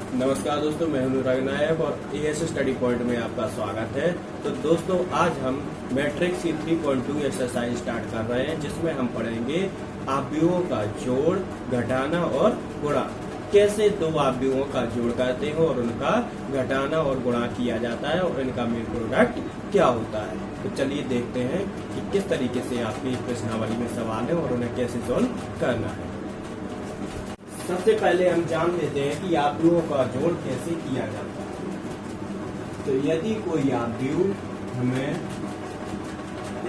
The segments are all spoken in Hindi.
नमस्कार दोस्तों, मैं हूं नायक और एएस स्टडी पॉइंट में आपका स्वागत है। तो दोस्तों, आज हम मैट्रिक्स की 3.2 एक्सरसाइज स्टार्ट कर रहे हैं, जिसमें हम पढ़ेंगे आव्यूहों का जोड़, घटाना और गुणा। कैसे दो आव्यूहों का जोड़ करते हैं और उनका घटाना और गुणा किया जाता है और इनका मेन प्रोडक्ट क्या होता है। तो चलिए देखते हैं कि किस तरीके से आपकी प्रश्नावली में सवाल है और उन्हें कैसे सॉल्व करना है। सबसे पहले हम जान लेते हैं कि आव्यूहों का जोड़ कैसे किया जाता है। तो यदि कोई आव्यूह हमें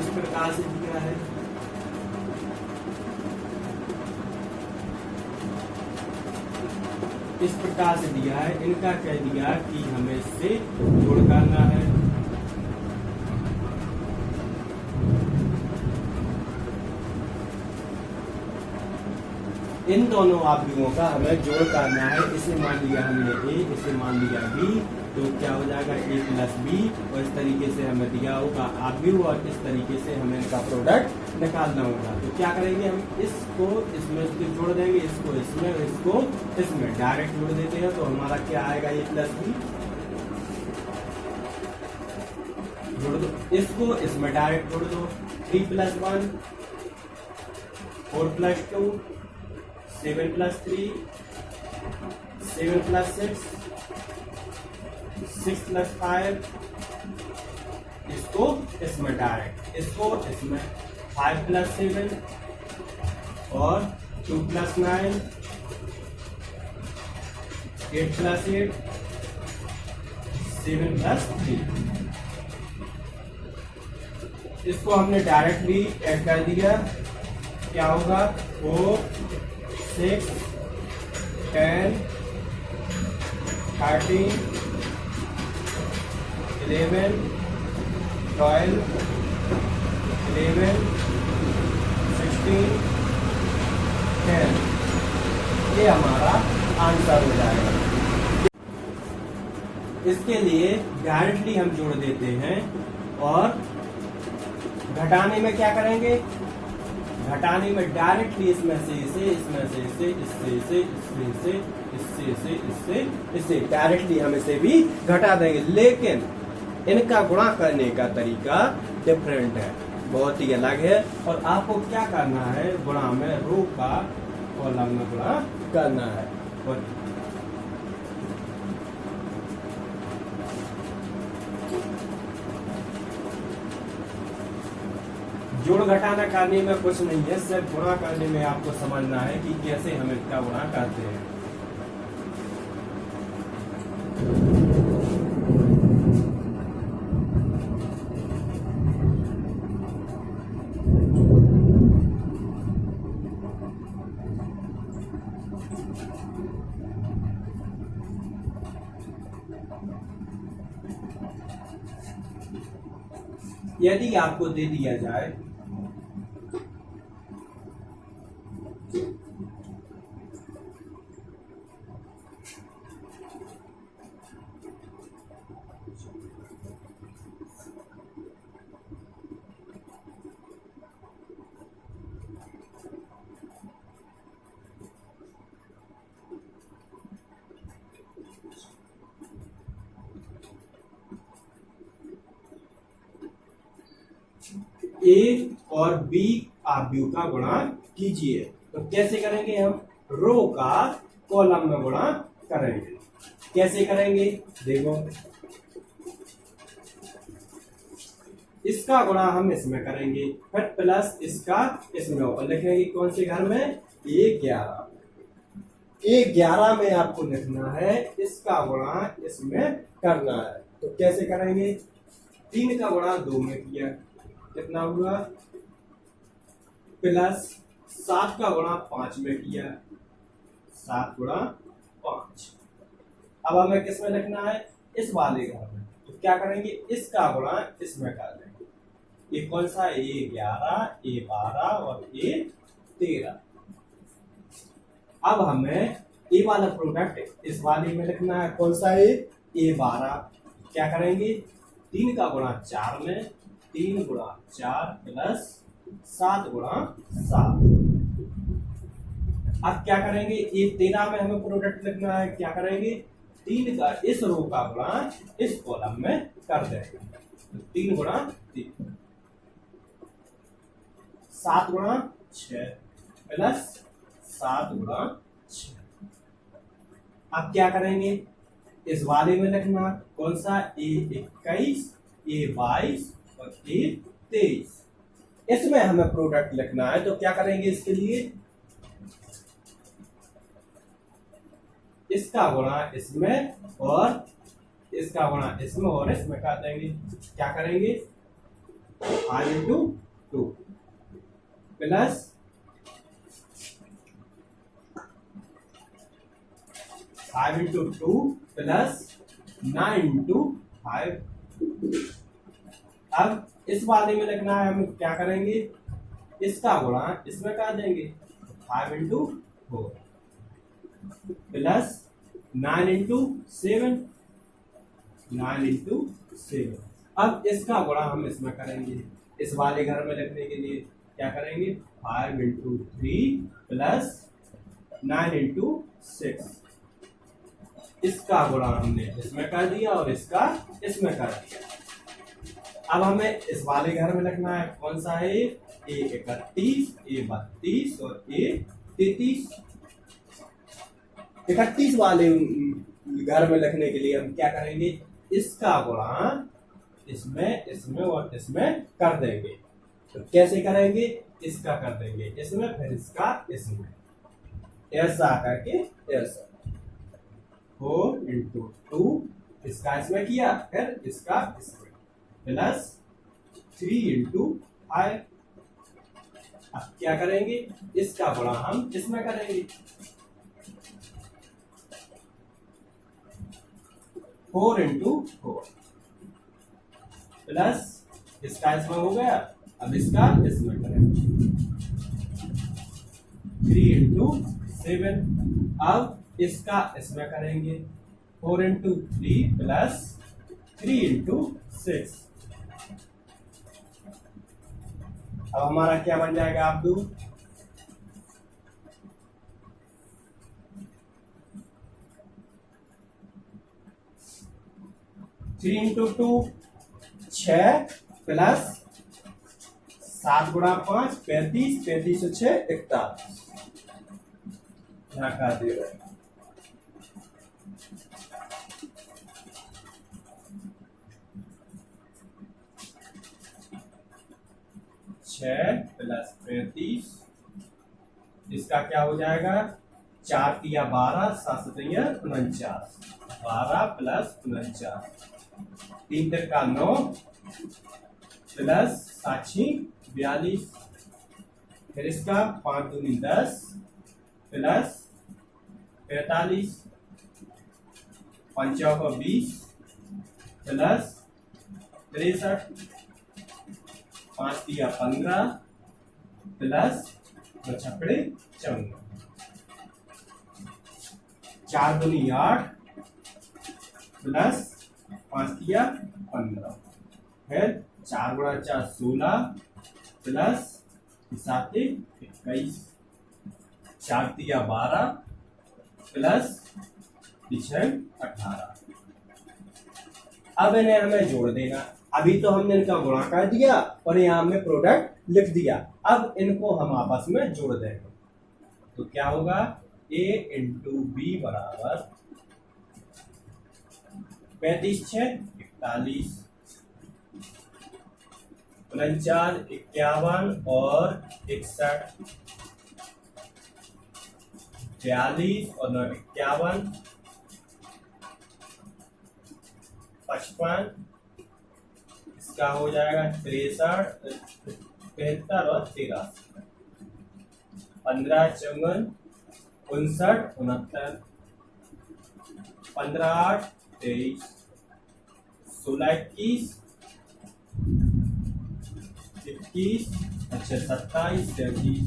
इस प्रकार से दिया है, इस प्रकार से दिया है, इनका कह दिया कि हमें इससे जोड़ करना है। इन दोनों आव्यूहों का हमें जोड़ करना है। इसे मान लिया हमने ए, इसे मान लिया बी, तो क्या हो जाएगा ए प्लस बी। और इस तरीके से हमें दिया होगा आव्यूह और इस तरीके से हमें इनका प्रोडक्ट निकालना होगा। तो क्या करेंगे, हम इसको इसमें जोड़ देंगे, इसको इसमें, इसको इसमें डायरेक्ट जोड़ देते हैं। तो हमारा क्या आएगा, ए प्लस बी। जोड़ दो, इसको इसमें डायरेक्ट जोड़ दो। 3 + 1 4 + 2 7 + 3 7 + 6 6 + 5। इसको इसमें डायरेक्ट, इसको इसमें 5 + 7 और 2 + 9 8 + 8 7 + 3। इसको हमने डायरेक्टली ऐड कर दिया। क्या होगा, 4 6 10 13 11 12 11 16 10। ये हमारा आंसर हो जाएगा। इसके लिए डायरेक्टली हम जोड़ देते हैं और घटाने में क्या करेंगे, घटाने में डायरेक्टली इसमें से इसे, इसमें से इसे, इससे इसे, इससे इसे, इससे इसे, इससे इससे डायरेक्टली हम इसे भी घटा देंगे। लेकिन इनका गुणा करने का तरीका डिफरेंट है, बहुत ही अलग है। और आपको क्या करना है, गुणा में रो का कॉलम में गुणा करना है। और जोड़ घटाना करने में कुछ नहीं है, सिर्फ गुणा करने में आपको समझना है कि कैसे हम इसका गुणा करते हैं। यदि आपको दे दिया जाए ए और बी आव्यूह का गुणा कीजिए। तो कैसे करेंगे, हम रो का कॉलम में गुणा करेंगे। कैसे करेंगे, देखो, इसका गुणा हम इसमें करेंगे, फिर प्लस इसका इसमें, और लिखेंगे कौन से घर में, A11। A11 में आपको लिखना है, इसका गुणा इसमें करना है। तो कैसे करेंगे, 3 का गुणा 2 में किया, कितना हुआ, प्लस 7 का गुणा 5 में किया, 7 गुणा 5। अब हमें किस में लिखना है, इस वाले घर में। तो क्या करेंगे, इसका गुणा इसमें कर देंगे। ये कौन सा, A11 A12 और A13। अब हमें ए वाला प्रोडक्ट इस वाले में लिखना है, कौन सा है, A12। क्या करेंगे, 3 का गुणा 4 में, 3 गुणा 4 प्लस 7 गुणा 7। अब क्या करेंगे, ये 13 में हमें प्रोडक्ट लिखना है, क्या करेंगे 3 का इस रो का गुणा इस कॉलम में कर देंगे। तो 3 गुणा 3, 7 गुणा 6 प्लस 7 गुणा 6। अब क्या करेंगे, इस वाले में लिखना कौन सा, A21, A22 और A23। इसमें हमें प्रोडक्ट लिखना है, तो क्या करेंगे, इसके लिए इसका गुणा इसमें और इसका गुणा इसमें और इसमें कर देंगे। क्या करेंगे, 5 into 2 plus 5 into 2 plus 9 into 5। अब इस वाले में लिखना है, हम क्या करेंगे, इसका गुणा इसमें कर देंगे, 5 इंटू 4 प्लस 9 इंटू 7, 9 इंटू 7। अब इसका गुणा हम इसमें करेंगे, इस वाले घर में लिखने के लिए क्या करेंगे, 5 इंटू 3 प्लस 9 इंटू 6। इसका गुणा हमने इसमें कर दिया और इसका इसमें कर दिया। अब हमें इस वाले घर में लिखना है, कौन सा है, A31, A32 और A33। 31 वाले घर में लिखने के लिए हम क्या करेंगे, इसका गुणा इसमें इसमें और इसमें कर देंगे। तो कैसे करेंगे, इसका कर देंगे इसमें, फिर इसका इसमें, ऐसा करके ऐसा। 4 इंटू 2 इसका इसमें किया, फिर इसका इसमें, प्लस 3 इंटू 5। अब क्या करेंगे, इसका गुणा हम इसमें करेंगे, 4 इंटू 4 प्लस इसका इसमें हो गया, अब इसका इसमें करेंगे, 3 इंटू 7। अब इसका इसमें करेंगे, 4 इंटू 3 प्लस 3 इंटू 6। अब हमारा क्या बन जाएगा, आप दो 3 इंटू 2 6 प्लस 7 गुणा 5 35, 35 से 6 41। यहाँ का दे रहे हैं 6 प्लस 35, इसका क्या हो जाएगा, 4 तिया 12, 7 सतैया 49, 12 प्लस 49, 3 तिरका 9 प्लस 7 42, फिर इसका 5 दूनी 10 प्लस 45, 5 चौका 20 प्लस 63, 5 तिया 15 प्लस 2 छपड़े 54, 4 दूनी 8 प्लस 5 तिया 15, फिर 4 गुणा 4 16 प्लस 7 21, 4 तिया 12 प्लस 6 18। अब इन्हें हमें जोड़ देना। अभी तो हमने इनका गुणा कर दिया और यहाँ हमने प्रोडक्ट लिख दिया। अब इनको हम आपस में जोड़ देंगे, तो क्या होगा, A इंटू बी बराबर 35 6 41, 49 51 और 61, 42 और 9 51, 55, इसका हो जाएगा 63 73 और 83, 15 54 59 69, 15 8 23, 16 21 21, अच्छा 27 33,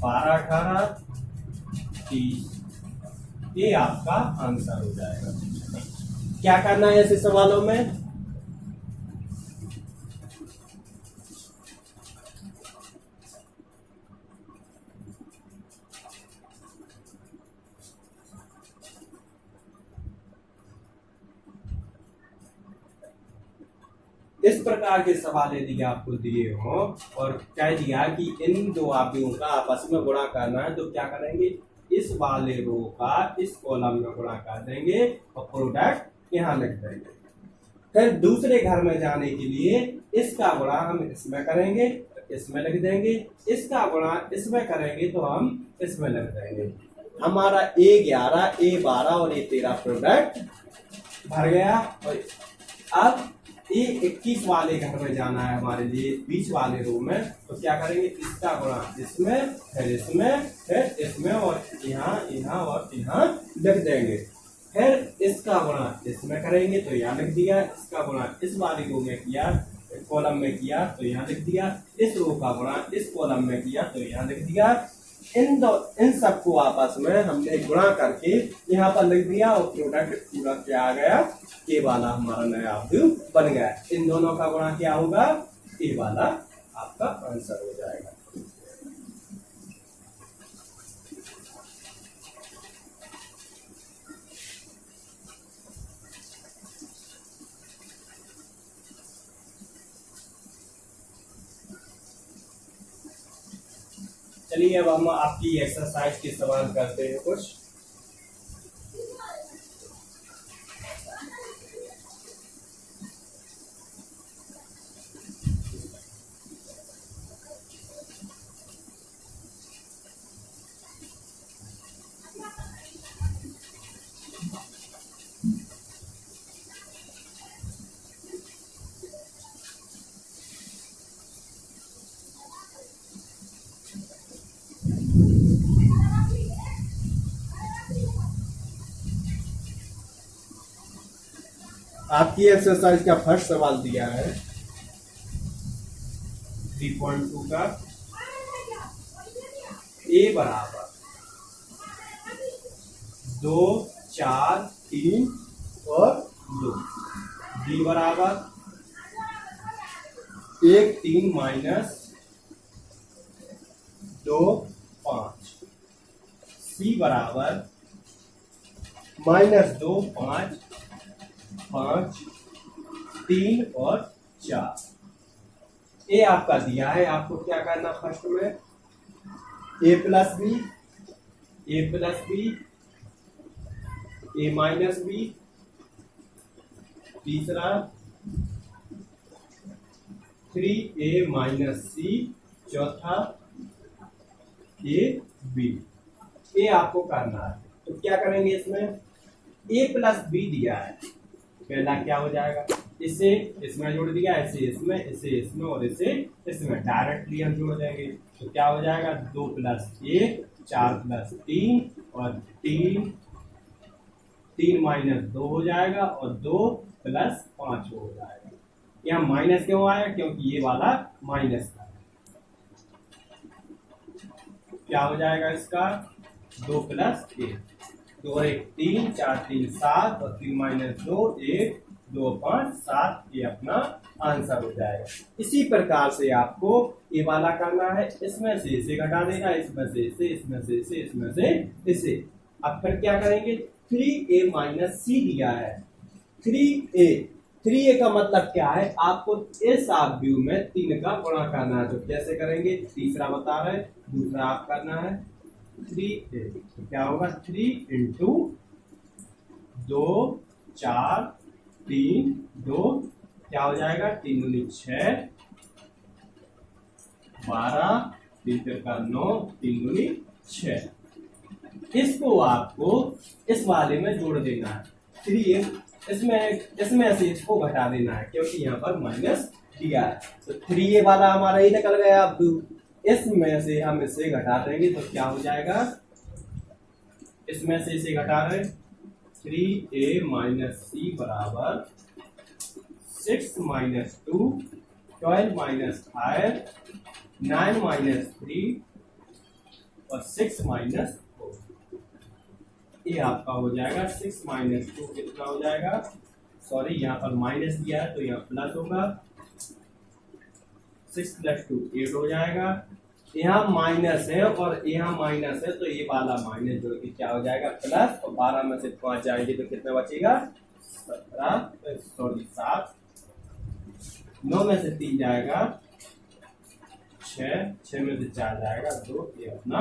12 18 30। ये आपका आंसर हो जाएगा। क्या करना है ऐसे सवालों में, इस प्रकार के सवाल यदि आपको दिए हो और कह दिया कि इन दो अवयवों का आपस में गुणा करना है, तो क्या करेंगे, इस वाले रो का इस कॉलम में गुणा कर देंगे और प्रोडक्ट यहाँ लिख देंगे। फिर दूसरे घर में जाने के लिए इसका गुणा हम इसमें करेंगे, इसमें लिख देंगे, इसका गुणा इसमें करेंगे तो हम इसमें लिख देंगे। हमारा A11, A12 और A13 प्रोडक्ट भर गया। और अब A21 वाले घर में जाना है हमारे लिए, बीच वाले रो में, तो क्या करेंगे, इसका गुणा इसमें, फिर इसमें, फिर इसमें और यहाँ यहाँ और यहाँ लिख देंगे। फिर इसका गुणा इसमें करेंगे तो यहाँ लिख दिया, इसका गुणा इस वाली रो में किया, कॉलम में किया तो यहाँ लिख दिया, इस रो का गुणा इस कॉलम में किया तो यहाँ लिख दिया। इन सबको आपस में हमने गुणा करके यहाँ पर लिख दिया और प्रोडक्ट पूरा क्या आ गया, ए वाला हमारा नया अवयव बन गया। इन दोनों का गुणा क्या होगा, ए वाला आपका आंसर हो जाएगा। चलिए अब हम आपकी एक्सरसाइज के सवाल करते हैं कुछ। आपकी एक्सरसाइज का फर्स्ट सवाल दिया है 3.2 का, ए बराबर 2, 4, 3 और 2, बी बराबर 1, 3 माइनस 2, 5, सी बराबर -2, 5, 5, 3 और 4। ए आपका दिया है, आपको क्या करना, फर्स्ट में ए प्लस बी, ए प्लस बी, ए माइनस बी, तीसरा 3a माइनस सी, चौथा ए बी। ए आपको करना है, तो क्या करेंगे, इसमें a प्लस बी दिया है, पहला क्या हो जाएगा, इसे इसमें जोड़ दिया, इसे इसमें, इसे इसमें और इसे इसमें, डायरेक्टली हम जोड़ देंगे तो क्या हो जाएगा, 2 प्लस 1, 4 प्लस 3 और 3 माइनस 2 हो जाएगा और 2 प्लस 5 हो जाएगा। यहाँ माइनस क्यों आया, क्योंकि ये वाला माइनस था। क्या हो जाएगा इसका, 2 प्लस 1, 2 और 1 3, 4 3 7 और 3 माइनस 2 1, 2 5 7, ये अपना आंसर हो जाएगा। इसी प्रकार से आपको ये वाला करना है, इसमें से इसे घटा देना, इसमें से इसे, इसमें से इसे, इसमें से इसे। अब फिर क्या करेंगे, 3a माइनस सी दिया है, 3a का मतलब क्या है, आपको इस अवयव में 3 का गुणा करना है। तो कैसे करेंगे, तीसरा बता रहे, दूसरा आप करना है 3a, तो क्या होगा, 3 इंटू 2 4 3 2, क्या हो जाएगा, 3 दूनी 6 12, 3 का 9, 3 दूनी 6। इसको आपको इस वाले में जोड़ देना है, 3 इसमें से इसको घटा देना है, क्योंकि यहाँ पर माइनस दिया है। तो 3a वाला हमारा ही निकल गया। अब इसमें से हम इसे घटा देंगे तो क्या हो जाएगा, इसमें से इसे घटा रहे, 3a माइनस सी बराबर 6 माइनस 2, 12 माइनस 5, 9 माइनस 3 और 6 माइनस 4। ये आपका हो जाएगा 6 माइनस 2 कितना हो जाएगा, सॉरी यहाँ पर माइनस दिया है तो यहाँ प्लस होगा, 6 प्लस 2 8 हो जाएगा। यहाँ माइनस है और यहाँ माइनस है तो ये वाला माइनस जोड़ के क्या हो जाएगा, प्लस, और 12 में से 5 जाएंगे तो कितना बचेगा, 7, 9 में से 3 जाएगा 6, 6 में से 4 जाएगा 2, ये अपना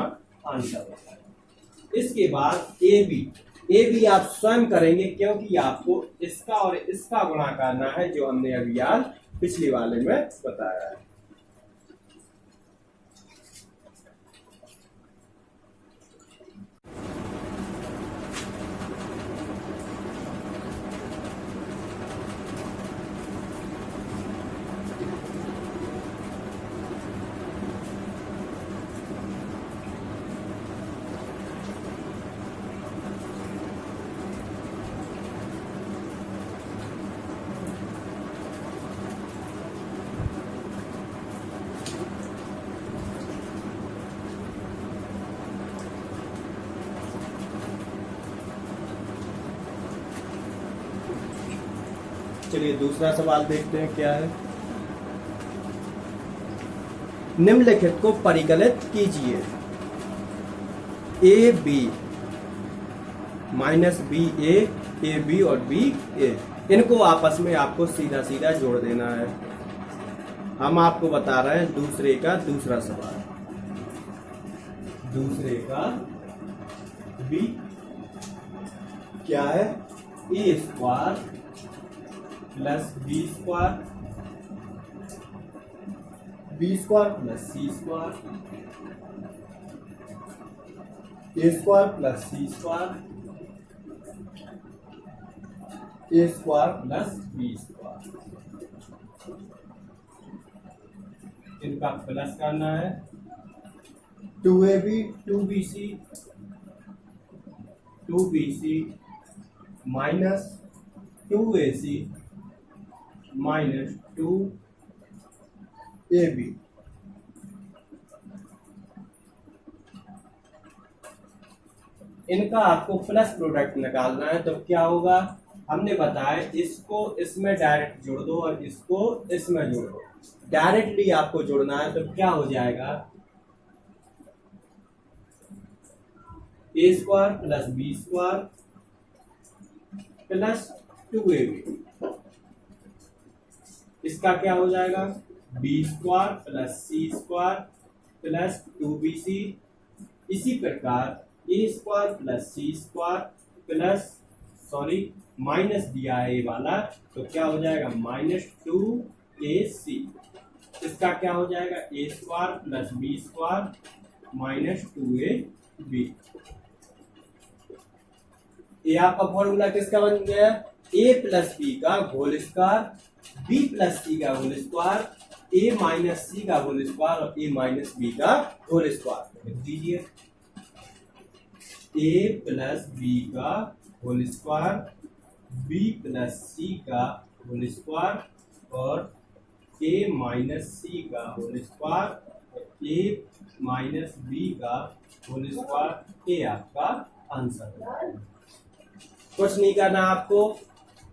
आंसर होता है। इसके बाद ए बी आप स्वयं करेंगे क्योंकि आपको इसका और इसका गुणा करना है, जो हमने अभी आज पिछले वाले में बताया है। चलिए दूसरा सवाल देखते हैं क्या है। निम्नलिखित को परिकलित कीजिए। A B minus B A B और बी ए, इनको आपस में आपको सीधा सीधा जोड़ देना है। हम आपको बता रहे हैं दूसरे का दूसरा सवाल। दूसरे का बी क्या है? A square plus B square plus C square, A square plus C square, A square plus B square, इनका प्लस करना है। 2ab 2bc minus 2ac minus 2ab, इनका आपको प्लस प्रोडक्ट निकालना है। तो क्या होगा, हमने बताया इसको इसमें डायरेक्ट जोड़ दो और इसको इसमें जोड़ दो। डायरेक्टली आपको जोड़ना है तो क्या हो जाएगा, A square plus B square plus 2ab, इसका क्या हो जाएगा, B square plus C square plus 2bc। इसी प्रकार A square plus C square plus minus दिया है ये वाला, तो क्या हो जाएगा माइनस 2ac। इसका क्या हो जाएगा, A square plus B square minus 2ab। ये आपका फॉर्मूला किसका बन गया, ए प्लस बी का whole square, B plus C का whole square, A minus C का होल स्क्वायर और ए माइनस बी का होल स्क्वायर। लिख दीजिए ए प्लस बी का whole square, B plus C का होल स्क्वायर और ए माइनस सी का होल स्क्वायर और ए माइनस बी का होल स्क्वायर। ये आपका आंसर है। कुछ नहीं करना आपको,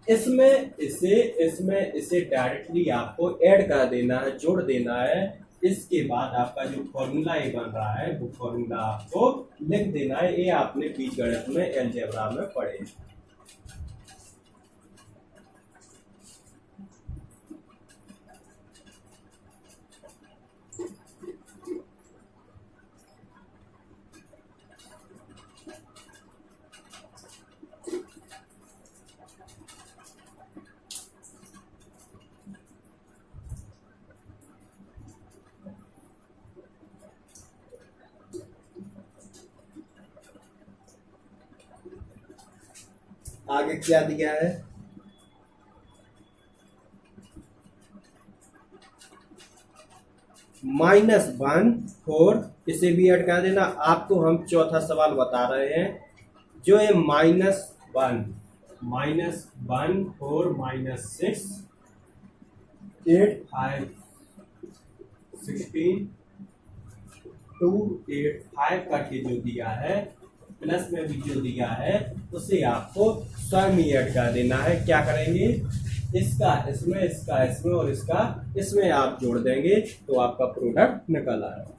इसमें इसे डायरेक्टली आपको ऐड कर देना है, जोड़ देना है। इसके बाद आपका जो फॉर्मूला ये बन रहा है वो फॉर्मूला आपको लिख देना है। ये आपने बीजगणित में अलजेब्रा में पढ़े। आगे क्या दिया है, -1 4, इसे भी ऐड कर देना। आपको हम चौथा सवाल बता रहे हैं, जो है -1 4 -6 8 5 16 2 8 5 करके जो दिया है, प्लस में भी जो दिया है उसे आपको स्वयं ही ऐड कर देना है। क्या करेंगे, इसका इसमें, इसका इसमें और इसका इसमें आप जोड़ देंगे तो आपका प्रोडक्ट निकल आएगा।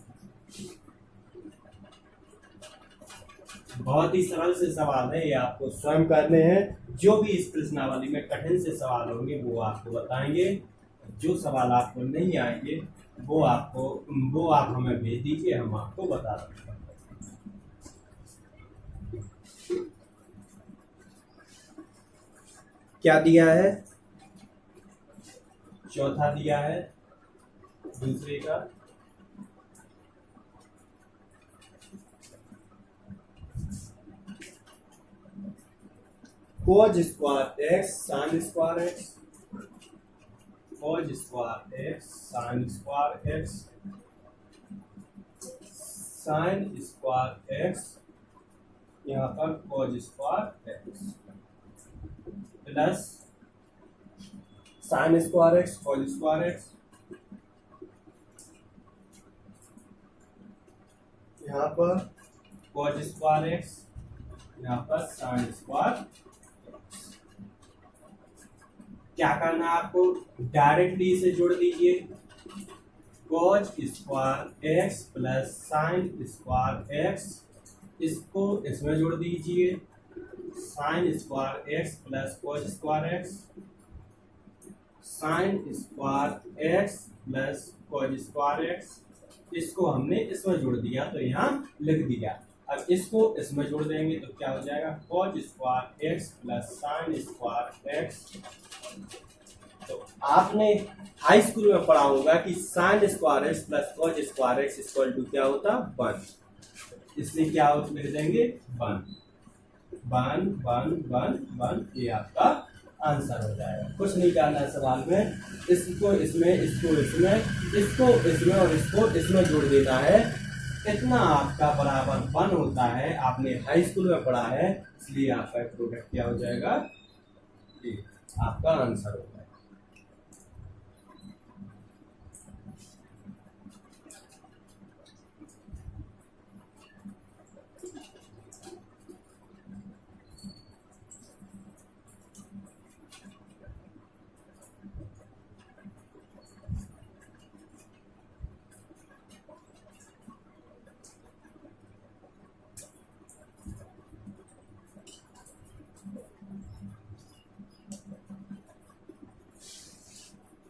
बहुत ही सरल से सवाल है, ये आपको स्वयं करने हैं। जो भी इस प्रश्नावली में कठिन से सवाल होंगे वो आपको बताएंगे। जो सवाल आपको नहीं आएंगे वो आप हमें भेज दीजिए, हम आपको बता देंगे। क्या दिया है? चौथा दिया है दूसरे का cos square x sin square x, cos square x sin square x, sin square x यहाँ पर cos square x plus sin square x cos square x, यहाँ पर cos स्क्वायर x, यहाँ पर sin स्क्वायर। क्या करना है आपको? डायरेक्टली इसे जोड़ दीजिए, cos square x plus sin square x, इसको इसमें जोड़ दीजिए, sin square x plus cos square x, sin square x plus cos square x, इसको हमने इसमें जोड़ दिया तो यहाँ लिख दिया। अब इसको इसमें जोड़ देंगे तो क्या हो जाएगा? cos square x plus sin square x। तो आपने हाई स्कूल में पढ़ा होगा कि sin square x plus cos square x equal to क्या होता? 1। इसलिए क्या लिख देंगे? 1। ये आपका आंसर हो जाएगा। कुछ नहीं करना है सवाल में, इसको इसमें, इसको इसमें, इसको इसमें और इसको इसमें जोड़ देना है। इतना आपका बराबर 1 होता है, आपने हाई स्कूल में पढ़ा है, इसलिए आपका प्रोडक्ट क्या हो जाएगा? ये आपका आंसर हो जाएगा।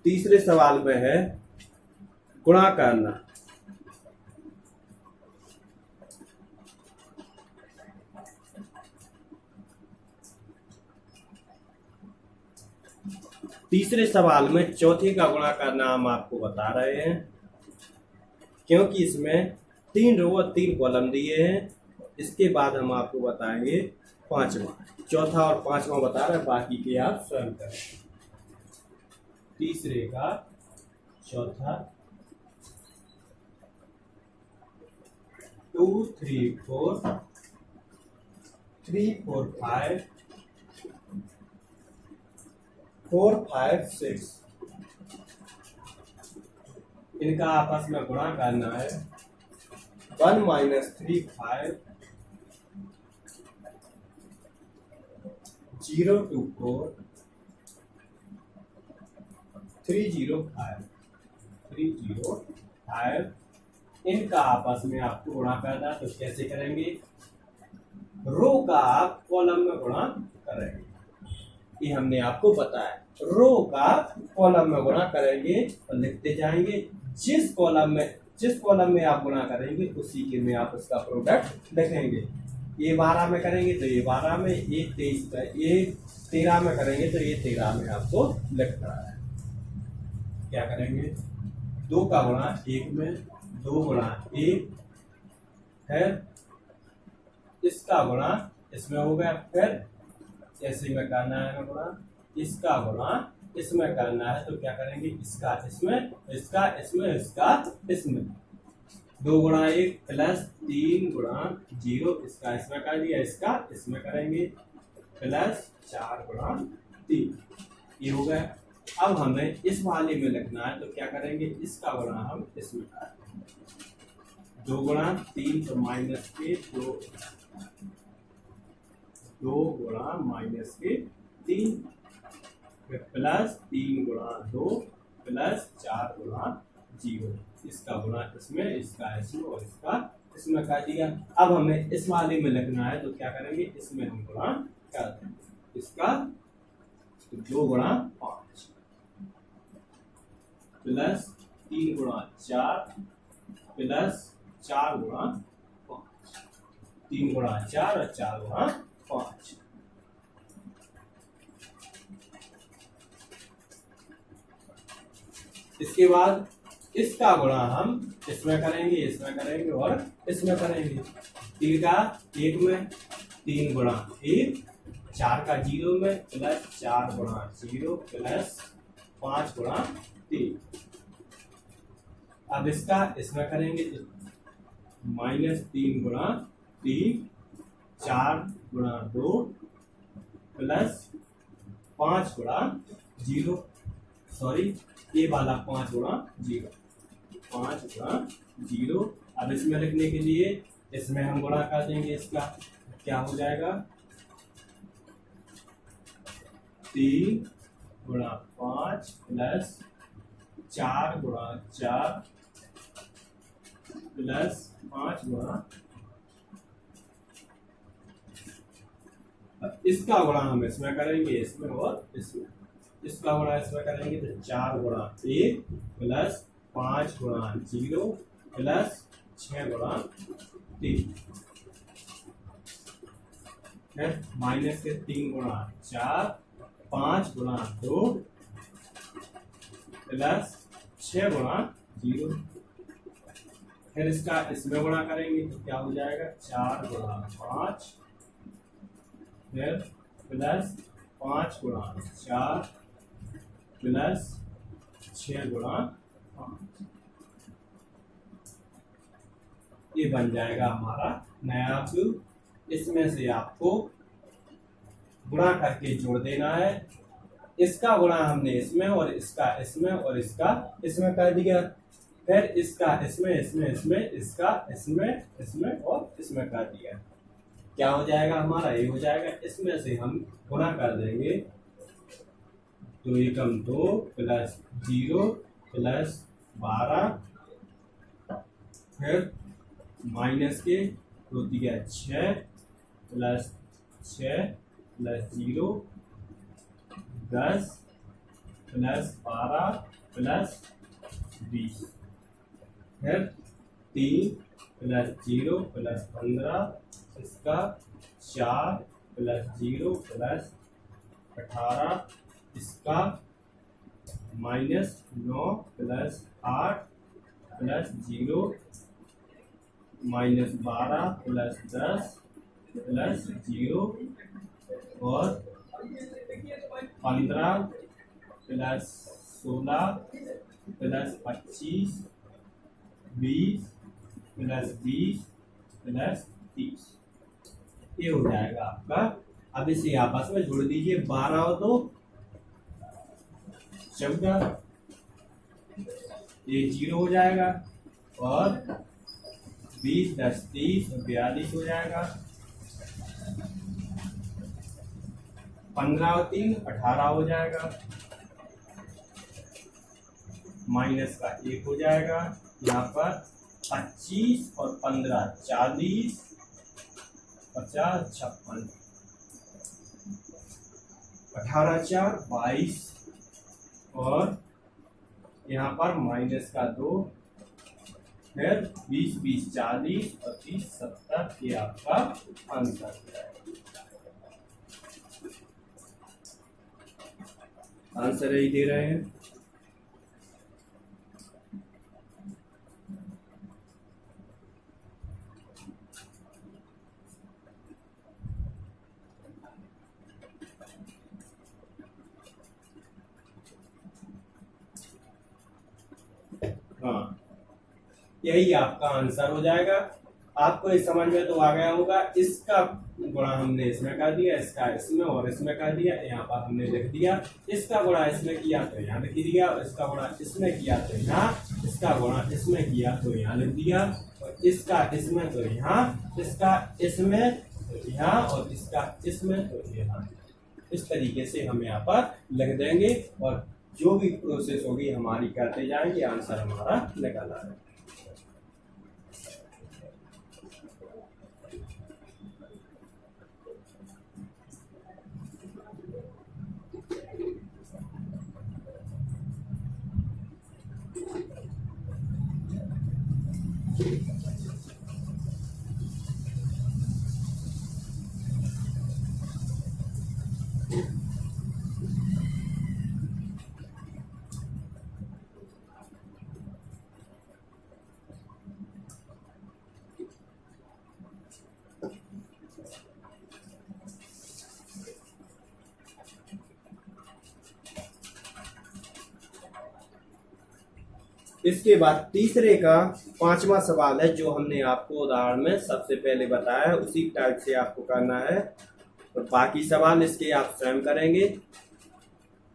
तीसरे सवाल में है गुणा करना। तीसरे सवाल में चौथे का गुणा करना हम आपको बता रहे हैं, क्योंकि इसमें 3 रो और 3 कॉलम दिए हैं। इसके बाद हम आपको बताएंगे पांचवा, चौथा और पांचवा बता रहे हैं, बाकी के आप स्वयं करें। तीसरे का चौथा 2 3 4 3 4 5 4 5 6, इनका आपस में गुणा करना है। 1 - 3 5 0 2 4 3 0 5 3 0 5, इनका आपस में आपको गुणा करना। तो कैसे करेंगे? रो का आप कॉलम में गुणा करेंगे, ये हमने आपको बताया। रो का कॉलम में गुणा करेंगे और लिखते जाएंगे। जिस कॉलम में आप गुणा करेंगे उसी के में आप उसका प्रोडक्ट लिखेंगे। ये 12 में करेंगे तो ये 12 में, ये 23 में, ये 13 में करेंगे तो ये 13 में आपको लिखना है। क्या करेंगे? 2 का गुणा 1 में, 2 गुणा 1 है, इसका गुणा इसमें हो गया। फिर ऐसे में करना है गुणा, इसका गुणा इसमें करना है। तो क्या करेंगे? इसका इसमें, इसका इसमें, इसका इसमें। 2 गुणा 1 प्लस 3 गुणा 0, इसका इसमें कर दिया, इसका इसमें करेंगे, प्लस 4 गुणा 3, ये हो गया। अब हमें इस वाले में लिखना है, तो क्या करेंगे? इसका गुणा हम इसमें करेंगे। 2 गुणा 3 तो माइनस के 2, 2 गुणा माइनस के 3, फिर प्लस 3 गुणा 2 प्लस 4 गुणा 0, इसका गुणा इसमें, इसका इसमें और इसका इसमें कर दिया। अब हमें इस वाले में लिखना है, तो क्या करेंगे? इसमें हम गुणा कर देंगे। इसका 2 गुणा 5, प्लस 3 गुणा 4 प्लस 4 गुणा 5। 3 गुणा 4 और 4 गुणा 5। इसके बाद इसका गुणा हम इसमें करेंगे और इसमें करेंगे। 3 का 1 में, 3 गुणा 1, 4 का 0 में, प्लस 4 गुणा 0 प्लस 5 गुणा 3। अब इसका इसमें करेंगे तो -3 गुणा 3, 4 गुणा 2 प्लस 5 गुणा 0, सॉरी ये वाला 5 गुणा 0, 5 गुणा 0। अब इसमें लिखने के लिए इसमें हम गुणा कर देंगे, इसका क्या हो जाएगा 3 गुणा 5 प्लस 4 गुणा 4 प्लस 5 गुणा। इसका गुणा हम इसमें करेंगे, इसमें और इसमें। इसका गुणा इसमें करेंगे तो 4 गुणा 1 प्लस 5 गुणा 0 प्लस 6 गुणा 3, माइनस के 3 गुणा 4, 5 गुणा 2 प्लस 6 गुणा 0। फिर इसका इसमें गुणा करेंगे तो क्या हो जाएगा 4 गुणा 5 फिर प्लस 5 गुणा 4 प्लस 6 गुणा 5। ये बन जाएगा हमारा नया क्यूब। इसमें से आपको गुणा करके जोड़ देना है। इसका गुणा हमने इसमें और इसका इसमें और इसका इसमें कर दिया, फिर इसका इसमें इसका इसमें और इसमें कर दिया। क्या हो जाएगा हमारा, ये हो जाएगा। इसमें से हम गुणा कर देंगे 2 एकम 2 प्लस 0 प्लस 12 फिर माइनस के 2 दिया 6 प्लस 6 प्लस 0 10 प्लस 12 प्लस 20 फिर 3 प्लस 0 प्लस 15 इसका 4 प्लस 0 प्लस 18 इसका -9 प्लस 8 प्लस 0 -12 प्लस 10 प्लस 0 और 15 प्लस 16 प्लस 25 20 प्लस 20 प्लस 30। ये हो जाएगा आपका। अब इसे आपस में जोड़ दीजिए, 12 और 2 14, ये 0 हो जाएगा और 20 10 30 और 42 हो जाएगा। 15 और 3 18 हो जाएगा, माइनस का 1 हो जाएगा। यहाँ पर 25 और 15 40 50 56 18 4 22 और यहाँ पर माइनस का 2 फिर 20 20 40 और 30 70। ये आपका आंसर है। आंसर यही दे रहे हैं। हाँ, यही आपका आंसर हो जाएगा। आपको इस समझ में तो आ गया होगा। इसका गुणा हमने इसमें कर दिया, इसका इसमें और इसमें कर दिया, यहाँ पर हमने लिख दिया। इसका गुणा इसमें किया तो यहाँ लिख दिया, और इसका गुणा इसमें किया तो यहाँ, इसका गुणा इसमें किया तो यहाँ लिख दिया, और इसका इसमें तो यहाँ, इसका इसमें तो यहाँ, और इसका इसमें तो यहाँ। इस तरीके से हम यहाँ पर लिख देंगे और जो भी प्रोसेस होगी हमारी करते जाएंगे, आंसर हमारा निकल आएगा। इसके बाद तीसरे का पांचवा सवाल है जो हमने आपको उदाहरण में सबसे पहले बताया है, उसी टाइप से आपको करना है और बाकी सवाल इसके आप स्वयं करेंगे।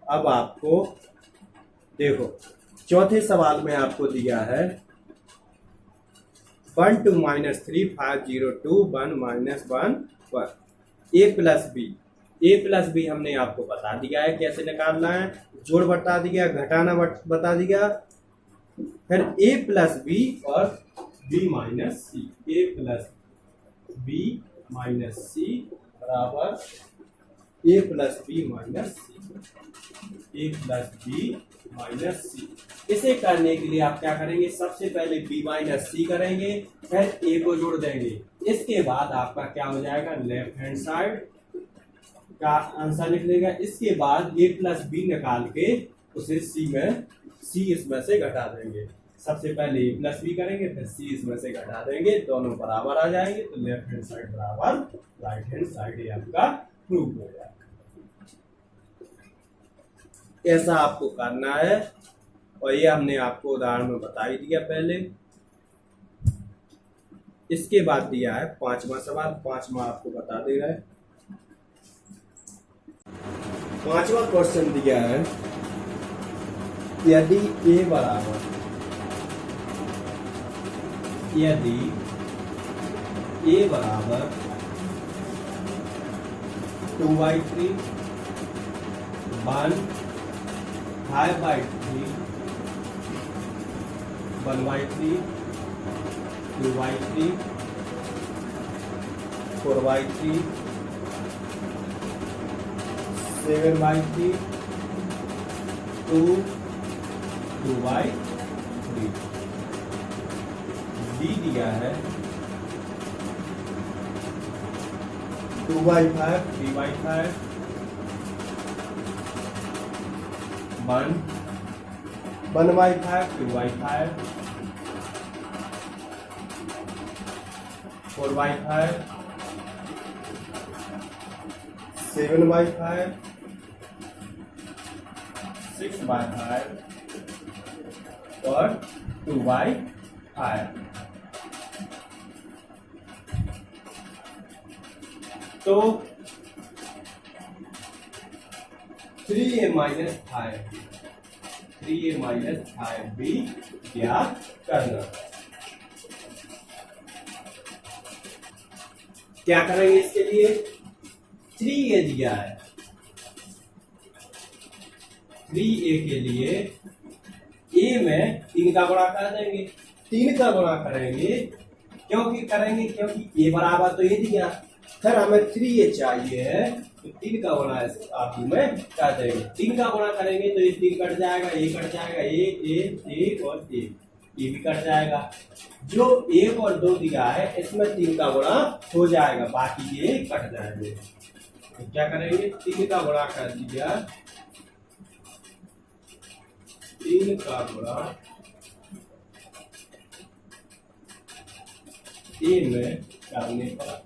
अब आपको देखो चौथे सवाल में आपको दिया है 1 2 -3 5 0 2 1 -1 1 a प्लस बी हमने आपको बता दिया है कैसे निकालना है, जोड़ बता दिया, घटाना बता दिया, फिर a प्लस बी और b minus C, a plus B minus C बराबर a plus B minus C, a plus B minus C. इसे करने के लिए आप क्या करेंगे, सबसे पहले b माइनस सी करेंगे, फिर a को जोड़ देंगे। इसके बाद आपका क्या हो जाएगा, लेफ्ट हैंड साइड का आंसर लिख लेगा। इसके बाद a प्लस बी निकाल के उसे c इसमें से घटा देंगे। सबसे पहले a प्लस बी करेंगे, फिर c इसमें से घटा देंगे, दोनों बराबर आ जाएंगे, तो लेफ्ट हैंड साइड बराबर राइट हैंड साइड, ये आपका प्रूव हो जाएगा। ऐसा आपको करना है और ये हमने आपको उदाहरण में बता ही दिया पहले। इसके बाद दिया है पांचवा सवाल, पांचवा आपको बता दे रहा है। पांचवा क्वेश्चन दिया है यदि a बराबर 2/3 1 5/3 1/3 2/3 4/3 7/3 2/3 डी दिया है 2/5 3/5 1/5 2/5 4/5 7/5 6/5 और 2/5। तो 3a माइनस 5 भी ज्ञात करना। क्या करेंगे इसके लिए, 3a दिया है, 3a के लिए a में 3 का गुणा कर देंगे, 3 का गुणा करेंगे क्योंकि a बराबर तो ये दिया, फिर हमें 3a चाहिए है तो 3 का गुणा आप में कर देंगे। 3 का गुणा करेंगे तो ये 3 कट जाएगा, ये कट जाएगा, एक और एक, ये भी कट जाएगा। जो 1 और 2 दिया है इसमें 3 का गुणा हो जाएगा, बाकी ये कट जाएंगे। तो क्या करेंगे, 3 का गुणा कर दिया, 3 का गुणा a में करने पर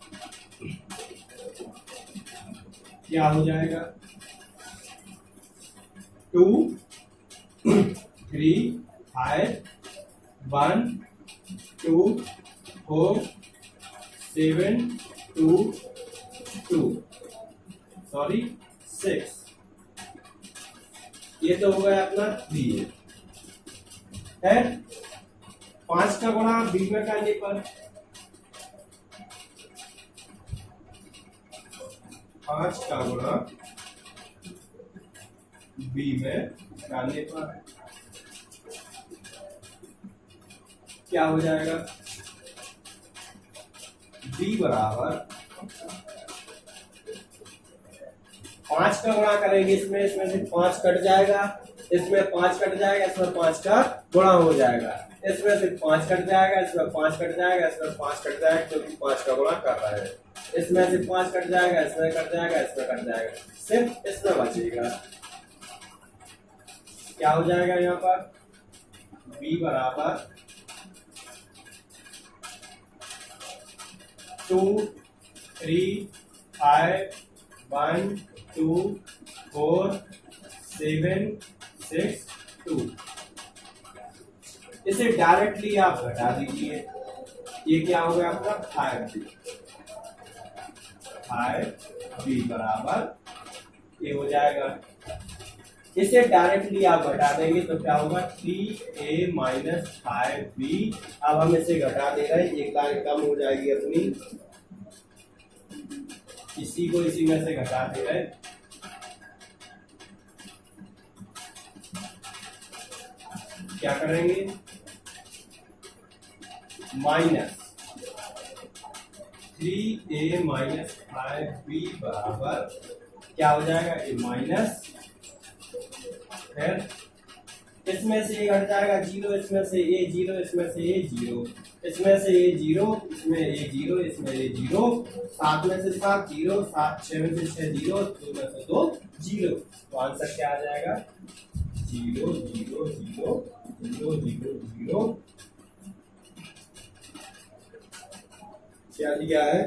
क्या हो जाएगा, 2 3 5 1 2 4 7 2 2 सॉरी 6, ये तो हो गया अपना 3a है। 5 का गुणा b में करने पर 5 का गुणा b में डालने पर क्या हो जाएगा, b बराबर 5 का गुणा करेंगे, इसमें से 5 कट जाएगा, इसमें 5 कट जाएगा, इसमें 5 का गुणा हो जाएगा, इसमें से 5 कट जाएगा, इसमें 5 कट जाएगा, इसमें 5 कट जाएगा क्योंकि 5 का गुणा कर रहा है, इसमें से 5 कट जाएगा, इसमें कट जाएगा, इसमें कट जाएगा, सिर्फ इसमें बचेगा। क्या हो जाएगा यहाँ पर, b बराबर 2 3 5 1 2 4 7 6 2। इसे डायरेक्टली आप घटा दीजिए, ये क्या हो गया आपका 5b बराबर ये हो जाएगा। इसे डायरेक्टली आप घटा देंगे तो क्या होगा 3a माइनस 5b। अब हम इसे घटा दे रहे हैं, एक लाइन कम हो जाएगी अपनी, इसी को इसी में से घटा दे रहे हैं। क्या करेंगे माइनस 3a माइनस 5b बराबर क्या हो जाएगा ये माइनस, फिर इसमें से ये घट जाएगा 0, इसमें से ये 0, इसमें से ये 0, इसमें से ये 0, इसमें ये 0, इसमें ये 0, 7 में से 7 0, 7 6 में से 6 0, 2 में से 2 0। तो आंसर क्या आ जाएगा 0 0 0 0 0 0। क्या दिया है,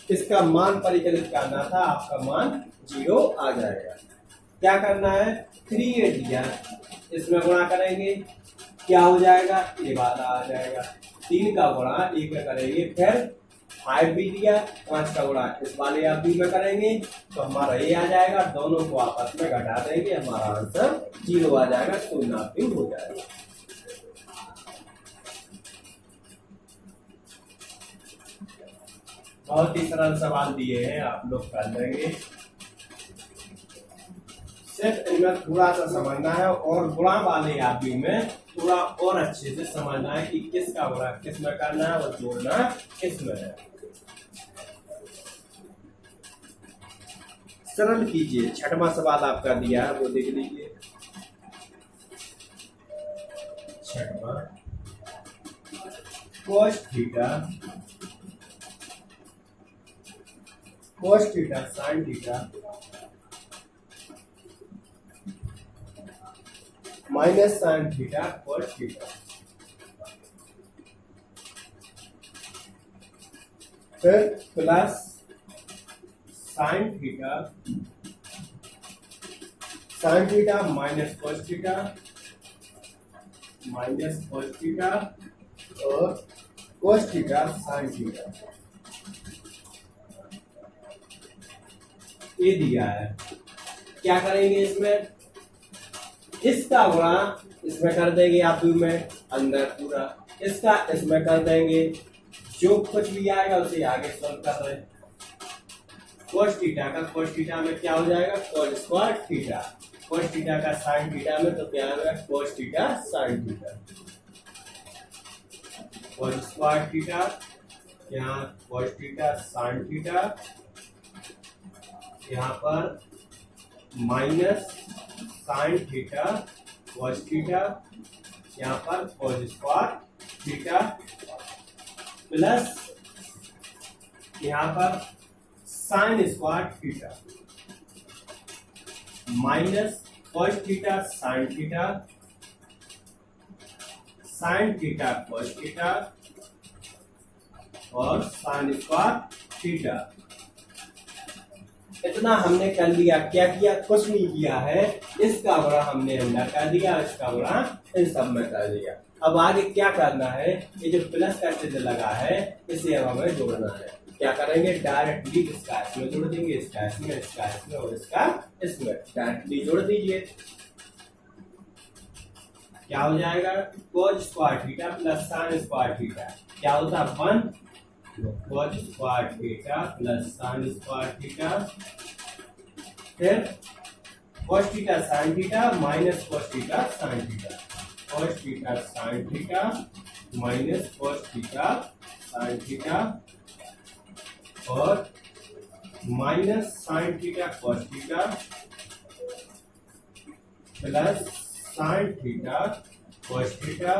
इसका मान परिकलित करना था, आपका मान 0 आ जाएगा। क्या करना है 3a दिया, इसमें गुणा करेंगे क्या हो जाएगा ये वाला आ जाएगा, 3 का गुणा 1 में करेंगे, फिर 5b दिया 5 का गुणा इस वाले आप b में करेंगे तो हमारा ये आ जाएगा, दोनों को आपस में घटा देंगे, हमारा आंसर 0 आ जाएगा, तुलनात्मक हो जाएगा। बहुत ही सरल सवाल दिए हैं, आप लोग कर लेंगे, सिर्फ इनमें थोड़ा सा समझना है और गुणा वाले आदमी में थोड़ा और अच्छे से समझना है कि किसका गुणा किस में करना है और जोड़ना किस में है। सरल कीजिए, छठवां सवाल आपका दिया है वो देख लीजिए। छठवां cos theta sin theta minus sin theta cos theta, फिर plus sin theta minus cos theta और cos थीटा sin थीटा, ये दिया है। क्या करेंगे इसमें, इसका गुणा इसमें कर देंगे आप में अंदर पूरा, इसका इसमें कर देंगे, जो कुछ भी आएगा उसे आगे सॉल्व कर रहे हैं। cos थीटा का cos थीटा में क्या हो जाएगा cos square theta, cos theta का sin थीटा में तो क्या आएगा cos theta sin theta, cos square theta यहाँ cos थीटा sin थीटा, यहाँ पर minus sin theta cos theta, यहाँ पर cos स्क्वायर थीटा, प्लस यहाँ पर sin square theta, minus cos theta sin theta, sin theta cos theta और sin स्क्वायर थीटा। इतना हमने कर लिया, क्या किया कुछ नहीं किया है, इसका गुणा हमने अंदर कर दिया, इसका गुणा इन सब में कर दिया। अब आगे क्या करना है, ये जो प्लस का चिन्ह लगा है इसे अब हमें जोड़ना है। क्या करेंगे डायरेक्टली इसका इसमें जोड़ देंगे, इसका इसमें, इसका इसमें और इसका इसमें, डायरेक्टली जोड़ दीजिए। क्या हो जाएगा cos square theta plus sin square theta क्या होता है 1, cos square theta plus sin square theta, फिर cos theta sin theta minus cos theta sin theta, cos theta sin theta minus cos theta sin theta और minus sin theta cos theta plus sin theta cos theta,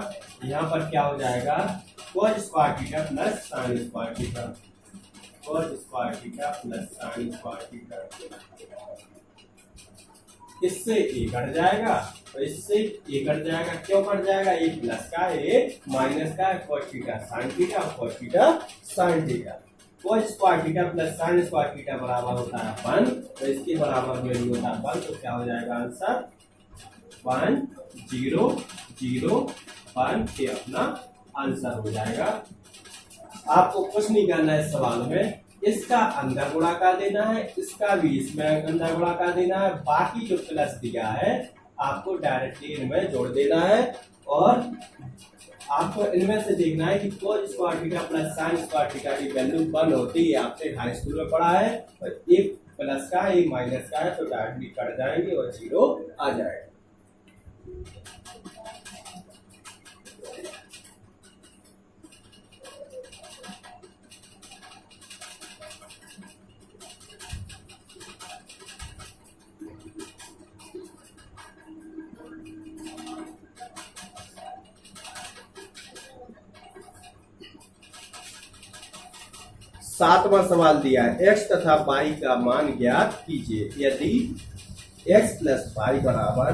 यहाँ पर क्या हो जाएगा cos square theta plus sin square theta, cos square theta plus sin square theta. इससे ये कट जाएगा और इससे ये कट जाएगा, क्यों कट जाएगा, ये प्लस का ये माइनस का, cos थीटा sin थीटा और cos theta sin theta. cos square theta plus sin square theta बराबर होता है 1, तो इसके बराबर वैल्यू होता है 1, तो क्या हो जाएगा आंसर 1 0 0 1 ये अपना आंसर हो जाएगा। आपको कुछ नहीं करना है इस सवाल में, इसका अंदर गुणा कर देना है, इसका भी इसमें अंदर गुणा कर देना है, बाकी जो प्लस दिया है आपको डायरेक्टली इनमें जोड़ देना है। और आपको इनमें से देखना है कि cos square theta plus sine square theta की वैल्यू 1 होती है, आपने हाई स्कूल में पढ़ा है। और एक प्लस का एक माइनस का है तो डायरेक्टली कट जाएंगे और 0 आ जाएगा। सातवां सवाल दिया है, x तथा y का मान ज्ञात कीजिए। यदि x प्लस वाई बराबर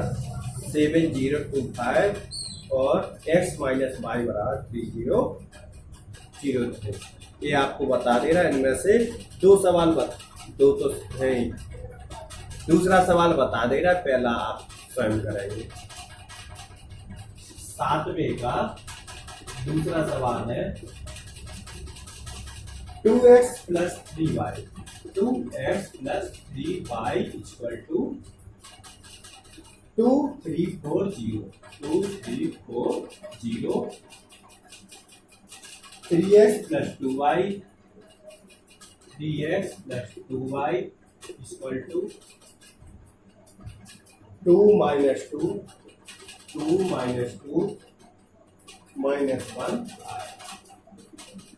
7025 और x माइनस वाई बराबर 3003, ये आपको बता दे रहा है। इनमें से दो तो है, दूसरा सवाल बता दे रहा है, पहला आप स्वयं करेंगे। सातवें का दूसरा सवाल है 2x plus 3y, 2x plus 3y equal to 2340, 3x plus 2y, 3x plus 2y equal to 2 minus 2 minus 2 minus 1।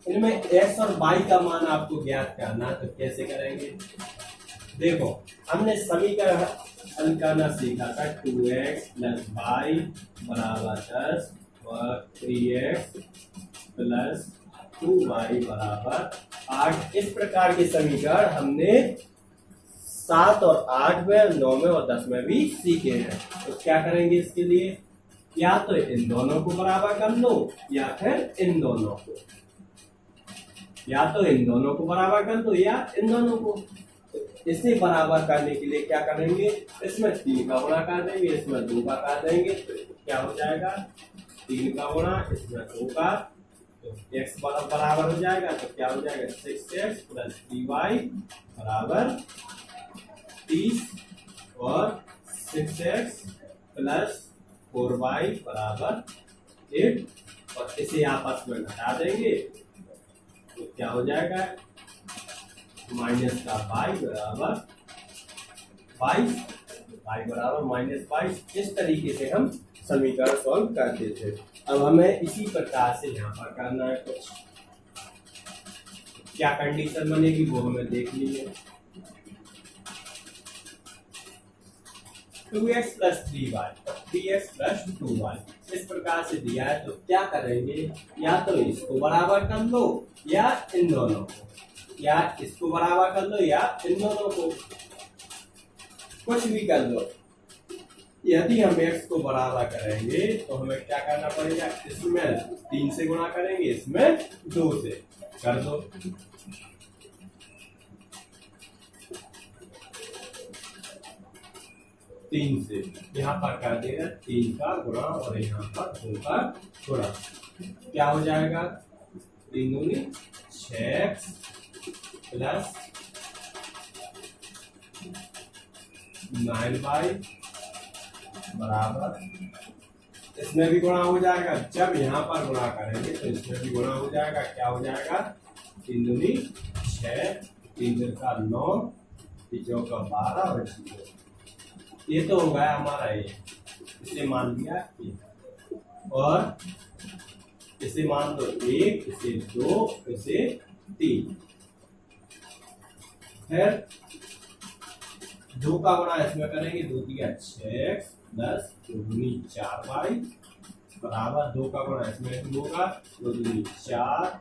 इनमें x और y का मान आपको ज्ञात करना, तो कैसे करेंगे? देखो, हमने समीकरण हल करना सीखा था 2x प्लस वाई बराबर 10 और 3x प्लस 2y बराबर 8। इस प्रकार के समीकरण हमने 7 और 8 में, 9 में और 10 में भी सीखे हैं। तो क्या करेंगे इसके लिए? या तो इन दोनों को बराबर कर लो या फिर इन दोनों को, या तो इन दोनों को बराबर कर दो या इन दोनों को। इसे बराबर करने के लिए क्या करेंगे? इसमें 3 का गुणा कर देंगे, इसमें 2 का कर देंगे, तो क्या हो जाएगा? 3 का गुणा इसमें 2 का, तो x बराबर हो जाएगा, तो क्या हो जाएगा? 6x प्लस 3y बराबर 30 और 6x प्लस 4y बराबर 8। और इसे आपस में घटा देंगे तो क्या हो जाएगा? माइनस का y बराबर 22, y बराबर माइनस 22। इस तरीके से हम समीकरण सॉल्व करते थे। अब हमें इसी प्रकार से यहाँ पर करना है कुछ। क्या कंडीशन बनेगी वो हमें देखनी है। 2x plus 3y, 3x plus 2y इस प्रकार से दिया है, तो क्या करेंगे? या तो इसको बराबर कर लो या इन दोनों को, या इसको बराबर कर लो या इन दोनों को, कुछ भी कर लो। यदि हम x को बराबर करेंगे तो हमें क्या करना पड़ेगा? इसमें 3 से गुणा करेंगे, इसमें 2 से कर दो। तीन से यहाँ पर कर देगा 3 का गुणा और यहाँ पर 2 का गुणा, क्या हो जाएगा? 3 दूनी 6x प्लस 9y बराबर, इसमें भी गुणा हो जाएगा। जब यहाँ पर गुणा करेंगे तो इसमें भी गुणा हो जाएगा, क्या हो जाएगा? 3 दूनी 6, 3 का 9, 3 का 12 और 0। ये तो हो गया हमारा, ये इसे मान लिया और इसे मान दो 1, इसे 2, इसे 3। फिर 2 का गुणा इसमें करेंगे, 2 दिया 6x प्लस 2 दूनी 4y बराबर 2 का गुणा इसमें होगा, 2 दूनी 4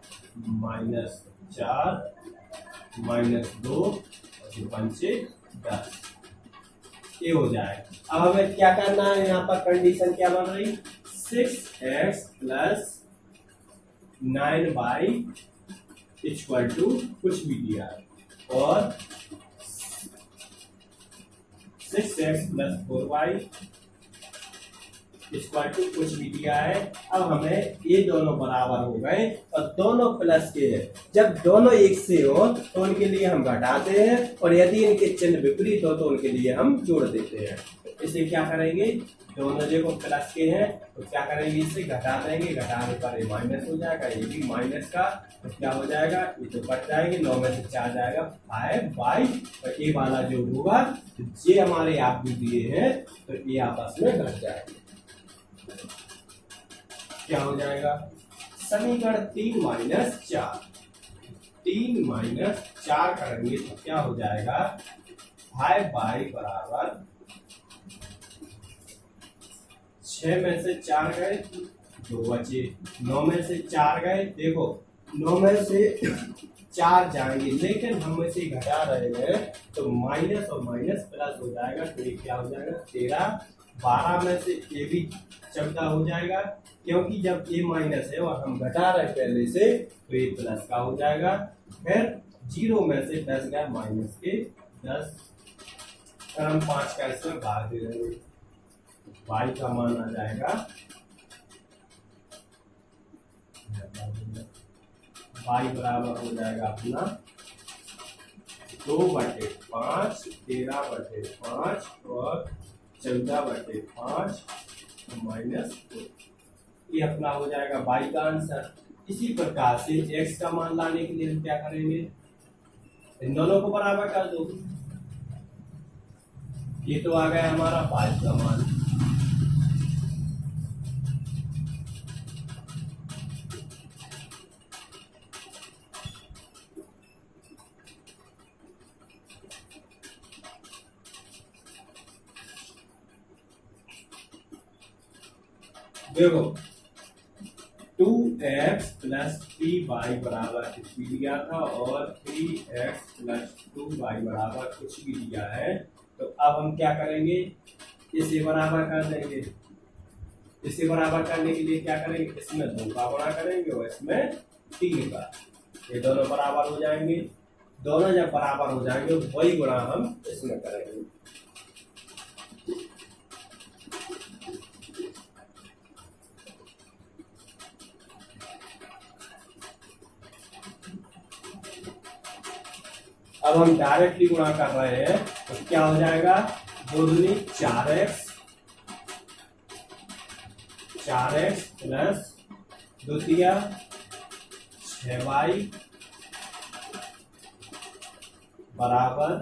माइनस 4 माइनस 2 और 5 10। ये हो जाएगा। अब हमें क्या करना है? यहाँ पर कंडीशन क्या बन रही? 6x plus 9y equal to कुछ भी दिया है और 6x plus 4y equal to कुछ भी दिया है। अब हमें ये दोनों बराबर हो गए और दोनों प्लस के हैं। जब दोनों एक से हो तो उनके लिए हम घटाते हैं और यदि इनके चिन्ह विपरीत हो तो उनके लिए हम जोड़ देते हैं। इसे क्या करेंगे, दोनों देखो प्लस के हैं तो क्या करेंगे, इसे घटा देंगे, घटाने पर ये माइनस हो जाएगा, ये भी माइनस का तो क्या हो जाएगा, ये तो कट जाएंगे, 9 में से 4 जाएगा 5/, और ये वाला जो होगा ये हमारे आप भी दिए हैं तो ये आपस में घट जाएंगे। क्या हो जाएगा, समीकरण 3 - 4, 3 - 4 करेंगे तो क्या हो जाएगा, 5/, बराबर 6 में से 4 गए 2 बचे, 9 में से 4 गए, देखो 9 में से 4 जाएंगे लेकिन हम इसे घटा रहे हैं तो माइनस और माइनस प्लस हो जाएगा तो ये क्या हो जाएगा 13, 12 में से ये भी 14 हो जाएगा क्योंकि जब ये माइनस है और हम घटा रहे पहले से तो ये प्लस का हो जाएगा। फिर 0 में से 10 गया माइनस के 10 और हम 5 का इसमें भाग दे देंगे, y का मान आ जाएगा, y बराबर हो जाएगा अपना 2/5, 13/5 और 14/5 -2, ये अपना हो जाएगा y का आंसर। इसी प्रकार से x का मान लाने के लिए हम क्या करेंगे, इन दोनों को बराबर कर दो, ये तो आ गया हमारा 5 का मान। देखो 2x + 3y बराबर कुछ भी दिया था और 3x + 2y बराबर कुछ भी दिया है तो अब हम क्या करेंगे, इसे बराबर कर देंगे। इसे बराबर करने के लिए क्या करेंगे, इसमें 2 का गुणा करेंगे और इसमें 3 का, ये दोनों बराबर हो जाएंगे। दोनों जब बराबर हो जाएंगे वही गुणा हम इसमें करेंगे। अब हम डायरेक्टली गुणा कर रहे हैं तो क्या हो जाएगा, 2 दूनी 4x प्लस 2 तिया 6y बराबर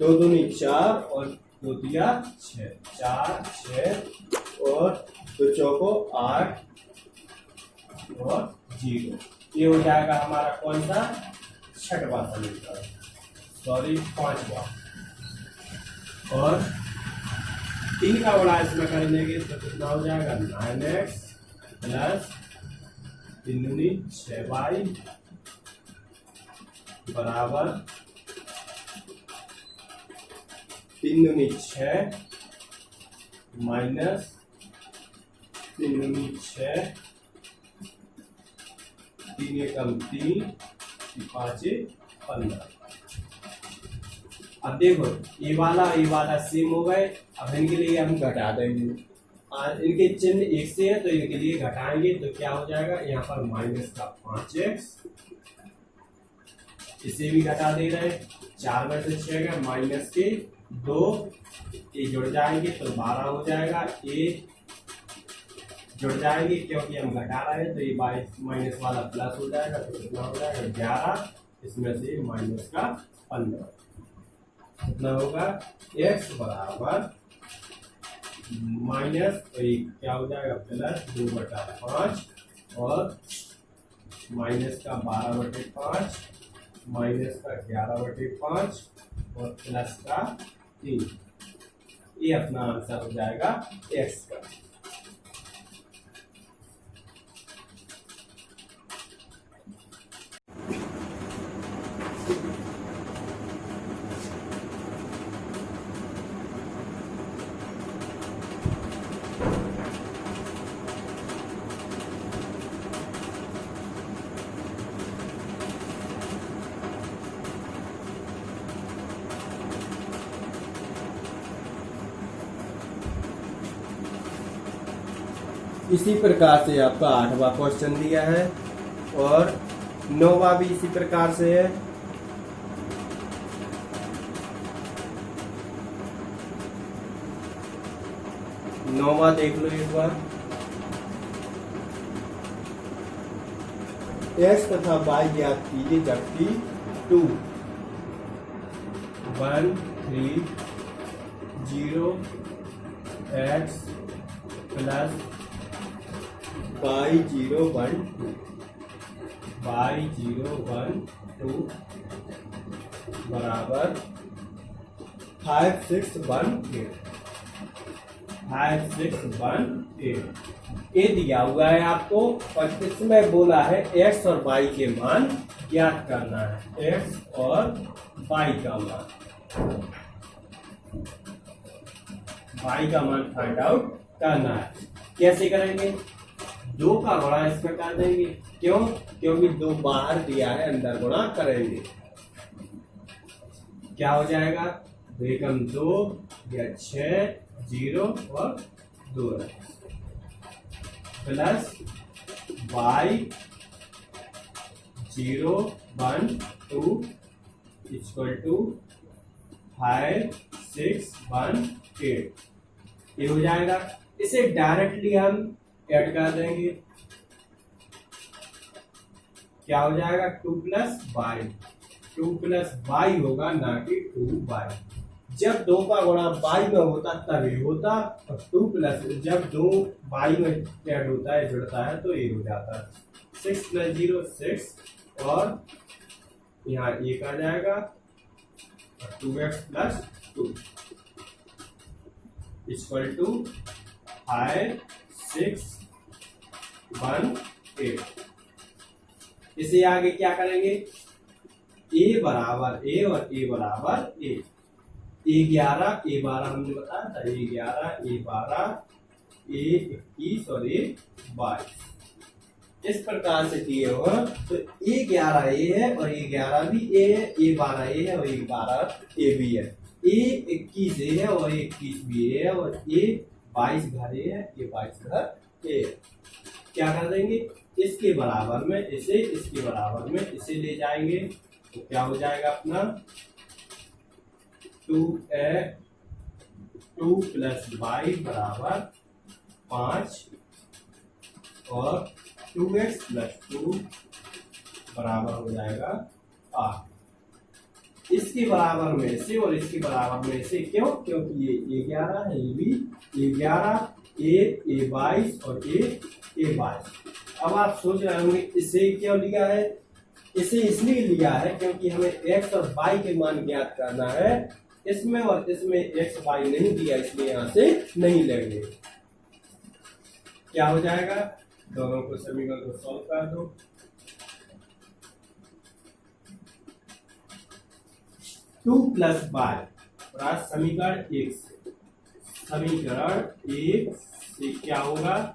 2 दूनी 4 और 2 तिया 6, 4 6 और 2 चौको 8 और 0, ये हो जाएगा हमारा कौन सा, 6वां समीकरण, सॉरी 5वां। और 3 का गुणा इसमें कर लेंगे तो कितना हो जाएगा, 9x प्लस 3 दूनी 6y बराबर 3 दूनी 6 माइनस 3 दूनी 6, 3 एकम 3, 5 15। अब देखो ये वाला सेम हो गए, अब इनके लिए हम घटा देंगे, इनके चिन्ह एक से है तो इनके लिए घटाएंगे तो क्या हो जाएगा, यहाँ पर माइनस का 5x, इसे भी घटा दे रहे, 4 में से 6 गए माइनस के 2, ये जुड़ जाएंगे तो 12 हो जाएगा, ये जुड़ जाएंगे क्योंकि हम घटा रहे हैं तो ये माइनस वाला प्लस हो जाएगा तो कितना हो जाएगा 11, इसमें से माइनस का 15, कितना होगा, x बराबर माइनस क्या हो जाएगा प्लस 2/5 और माइनस का 12/5 माइनस का 11/5 और प्लस का 3, ये अपना आंसर हो जाएगा x का। इसी प्रकार से आपका 8वां क्वेश्चन दिया है और 9वां भी इसी प्रकार से है। नौवां देख लो एक बार। एक्स तथा वाई ज्ञात कीजिए जबकि 2 1 3 0 एक्स प्लस वाई 0 1 2 वाई 0 1 2 बराबर 5 6 1 8 5 6 1 8 ये दिया हुआ है आपको और इसमें बोला है एक्स और वाई के मान ज्ञात करना है। एक्स और वाई का मान फाइंड आउट करना है। कैसे करेंगे? 2 का गुणा इसमें कर देंगे। क्यों? क्योंकि 2 बाहर दिया है, अंदर गुणा करेंगे। क्या हो जाएगा? 2 एकम 2 या 6 0 और 2 प्लस वाई 0 1 2 इक्वल टू 5 6 1 8 ये हो जाएगा। इसे डायरेक्टली हम ऐड कर देंगे। क्या हो जाएगा? 2 प्लस वाई 2 प्लस वाई होगा, ना कि 2 वाई। जब 2 का गुणा वाई में होता तब ये होता और 2 प्लस जब 2 वाई में ऐड होता है, जुड़ता है तो ये हो जाता है। 6 प्लस 0 6 और यहाँ 1 आ जाएगा और 2x प्लस 2 इक्वल टू 5 6 1 8। इसे आगे क्या करेंगे? a बराबर a और a बराबर a। A11 A12 हमने बताया था, A11 A12 A21 और A22 इस प्रकार से किए हो तो A11 A है और A11 भी A है, A12 A है और A12 A भी है, A21 A है और A21 भी A है और A22 घर A है, A22 घर A है। क्या कर देंगे? इसके बराबर में इसे, इसके बराबर में इसे ले जाएंगे तो क्या हो जाएगा अपना 2 प्लस वाई बराबर 5 और 2x प्लस 2 बराबर हो जाएगा 8। इसके बराबर में से और इसके बराबर में से क्यों? क्योंकि ये A11 है, ये भी A11 A22 और A22। अब आप सोच रहे होंगे इसे क्यों लिया है? इसे इसलिए लिया है क्योंकि हमें x और y के मान ज्ञात करना है। इसमें और इसमें x y नहीं दिया, इसलिए यहां से नहीं लेंगे। क्या हो जाएगा? दोनों को समीकरण को सॉल्व कर दो। 2 प्लस वाई समीकरण 1 से, समीकरण 1 से क्या होगा?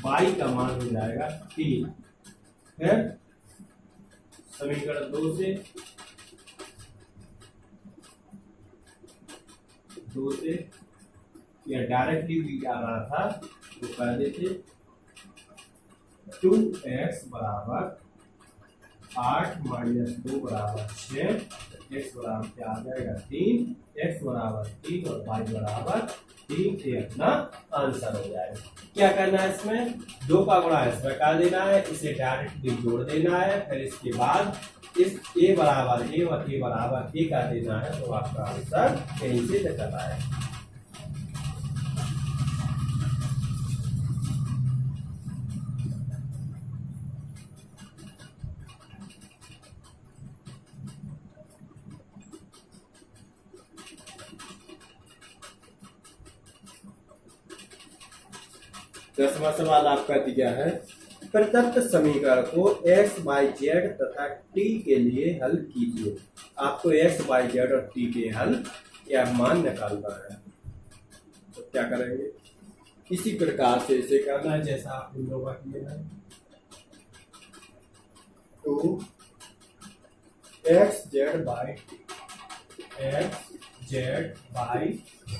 y का मान हो जाएगा 3 है। समीकरण 2 से या डायरेक्टली भी आ रहा था तो कह देते 2x बराबर 8 माइनस 2 बराबर 6, x बराबर क्या आ जाएगा 3, x बराबर 3 और y बराबर 3। ये अपना आंसर हो जाएगा। क्या करना है? इसमें 2 का गुणा इसमें कर देना है, इसे डायरेक्टली जोड़ देना है, फिर इसके बाद इस a बराबर a और a बराबर a कर देना है तो आपका आंसर यहीं से निकल आएगा। दसवां सवाल आपका दिया है, प्रदत्त समीकरण को x, y, z तथा t के लिए हल कीजिए। आपको x, y, z और t के हल या मान निकालना है। तो क्या करेंगे? इसी प्रकार से इसे करना है जैसा आप इन लोगों का किया है। 2 x z by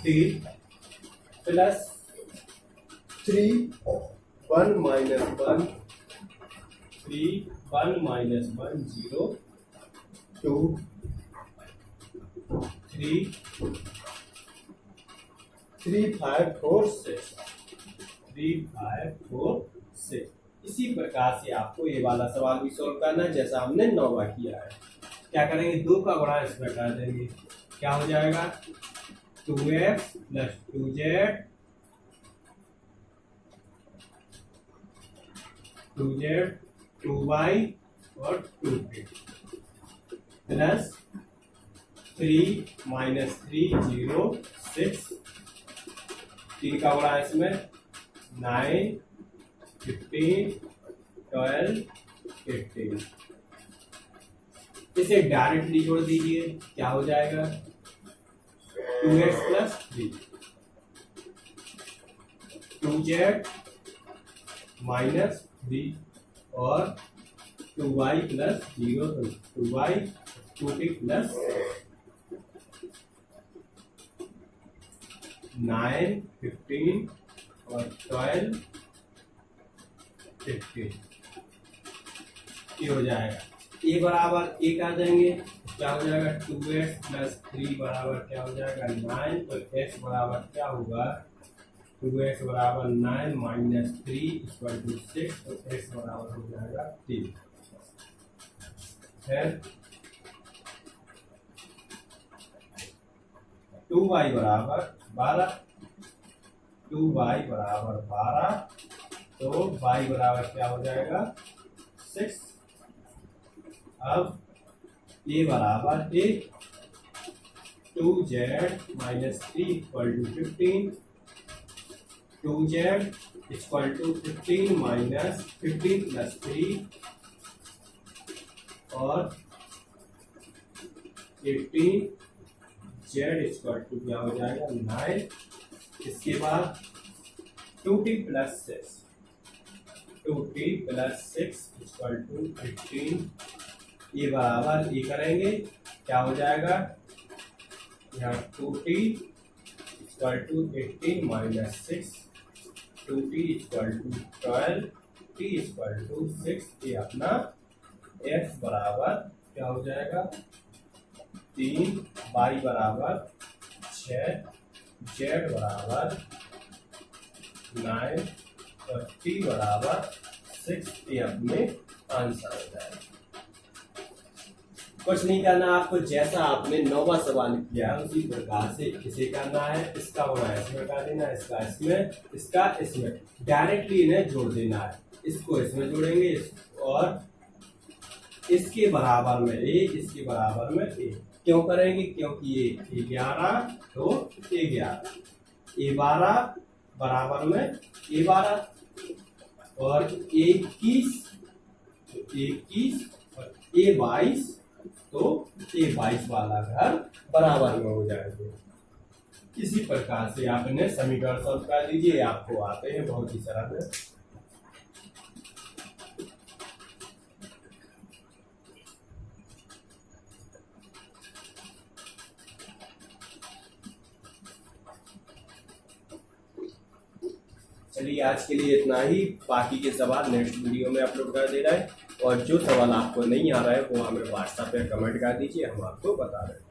t plus 3 1 minus 1 3 1 minus 1 0 2 3 3 5 4 6 3 5 4 6। इसी प्रकार से आपको ये वाला सवाल भी सॉल्व करना है जैसा हमने 9वां किया है। क्या करेंगे, 2 का गुणा इसमें कर देंगे, क्या हो जाएगा 2x प्लस 2z 2y और 2k प्लस 3 माइनस 3 0 6 3 का गुणा इसमें 9 15 12 18। इसे डायरेक्टली जोड़ दीजिए, क्या हो जाएगा 2x प्लस 3 2z माइनस 3 और 2y plus 0 2y 2t plus 9 15 और 12 15 ये हो जाएगा। ए बराबर ए कर देंगे, क्या हो जाएगा 2x प्लस 3 बराबर क्या हो जाएगा 9। तो x बराबर क्या होगा 2x बराबर 9 माइनस 3 इक्वल टू 6। तो x बराबर हो जाएगा 3। फिर 2y बराबर 12 2y बराबर 12। तो y बराबर क्या हो जाएगा 6। अब a बराबर 1 2z minus 3 equal to 15 2z equal to 15 minus 15 plus 3 और 18 z इक्वल टू क्या हो जाएगा 9। इसके बाद 2t plus 6 2t plus 6 equal to 18। ये बराबर ये करेंगे, क्या हो जाएगा यहाँ 2t equal to 18 minus 6 2t equal to 12 t equal to 6। ये अपना x बराबर क्या हो जाएगा 3 y बराबर 6 z बराबर 9 और t बराबर 6। ये अपने आंसर हो जाएगा। कुछ नहीं करना आपको, जैसा आपने 9वां सवाल किया उसी प्रकार से इसे करना है। इसका होना है इसमें कर देना, इसका इसमें, इसका इसमें, डायरेक्टली इन्हें जोड़ देना है। इसको इसमें जोड़ेंगे और इसके बराबर में ए, इसके बराबर में ए। क्यों करेंगे, क्योंकि ये 11 तो ए 11 ए 12 बराबर में ए 12 और 21 और ए 22 तो ए 22 वाला घर बराबर में हो जाएंगे। इसी प्रकार से आप इन्हें समीकरण सॉल्व कर लीजिए, आपको आते हैं बहुत ही सरल है। चलिए आज के लिए इतना ही, बाकी के सवाल नेक्स्ट वीडियो में अपलोड कर दे रहा है। और जो सवाल आपको नहीं आ रहा है वो हमें व्हाट्सएप पे कमेंट कर दीजिए, हम आपको बता दें।